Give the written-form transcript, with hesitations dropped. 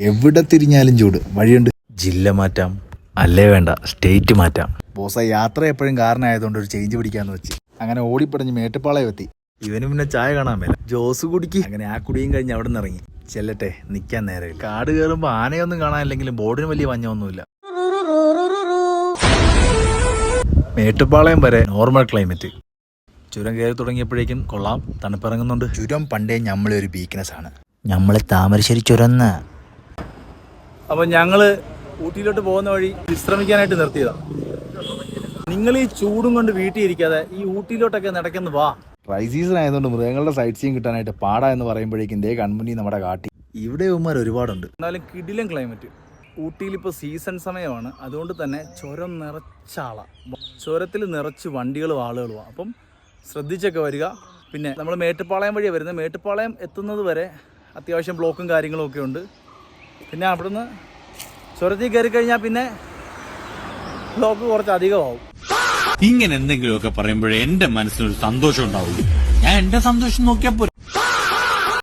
എവിടെ തിരിഞ്ഞാലും ചൂട്. വഴിയുണ്ട്. ജില്ല മാറ്റാം, അല്ലേ വേണ്ട സ്റ്റേറ്റ് മാറ്റാം. ബോസ യാത്ര എപ്പോഴും കാരണമായതുകൊണ്ട് ഒരു ചേഞ്ച് പിടിക്കാന്ന് വെച്ച് അങ്ങനെ ഓടിപ്പടഞ്ഞ് മേട്ടുപ്പാളയം എത്തി. ഇവന് പിന്നെ ചായ കാണാൻ മേല. ജോസ് കുടിക്ക്. അങ്ങനെ ആ കുടിയും കഴിഞ്ഞ് അവിടെ നിന്ന് ഇറങ്ങി. ചെല്ലട്ടെ, നിൽക്കാൻ നേരമില്ല. കാട് കയറുമ്പോൾ ആനയൊന്നും കാണാനില്ലെങ്കിലും ബോർഡിന് വലിയ വഞ്ഞൊന്നുമില്ല. മേട്ടുപ്പാളയം വരെ നോർമൽ ക്ലൈമറ്റ്. ചുരം കയറി തുടങ്ങിയപ്പോഴേക്കും കൊള്ളാം, തണുപ്പിറങ്ങുന്നുണ്ട്. ചുരം പണ്ടേ നമ്മളെ ഒരു വീക്ക്നെസ് ആണ്. നമ്മളെ താമരശ്ശേരി ചുരന്ന. അപ്പോൾ ഞങ്ങൾ ഊട്ടിയിലോട്ട് പോകുന്ന വഴി വിശ്രമിക്കാനായിട്ട് നിർത്തിയതാണ്. നിങ്ങൾ ഈ ചൂടും കൊണ്ട് വീട്ടിൽ ഇരിക്കാതെ ഈ ഊട്ടിയിലോട്ടൊക്കെ നടക്കുന്നു വാ. ഡ്രൈ സീസൺ ആയതുകൊണ്ട് മൃഗങ്ങളുടെ സൈറ്റ് സീൻ കിട്ടാനായിട്ട് പാടാ എന്ന് പറയുമ്പോഴേക്കും ദേ കൺമുന്നി നമ്മുടെ കാട്ടി. ഇവിടെ ഉമ്മാർ ഒരുപാടുണ്ട്. എന്നാലും കിടിലൻ ക്ലൈമറ്റ്. ഊട്ടിയിൽ ഇപ്പോൾ സീസൺ സമയമാണ്, അതുകൊണ്ട് തന്നെ ചുരം നിറച്ചാളാണ്. ചുരത്തിൽ നിറച്ച് വണ്ടികളും ആളുകളുമാണ്. അപ്പം ശ്രദ്ധിച്ചൊക്കെ വരിക. പിന്നെ നമ്മൾ മേട്ടുപ്പാളയം വഴിയാണ് വരുന്നത്. മേട്ടുപ്പാളയം എത്തുന്നത് വരെ അത്യാവശ്യം ബ്ലോക്കും കാര്യങ്ങളും ഒക്കെ ഉണ്ട്. പിന്നെ അവിടുന്ന് ചുരത്തിൽ കയറി കഴിഞ്ഞാൽ പിന്നെ ബ്ലോക്ക് കുറച്ച് അധികമാവും. ഇങ്ങനെ എന്തെങ്കിലുമൊക്കെ പറയുമ്പോഴേ എന്റെ മനസ്സിനൊരു സന്തോഷം ഉണ്ടാവുള്ളൂ. ഞാൻ എന്റെ സന്തോഷം നോക്കിയാൽ പോരെ.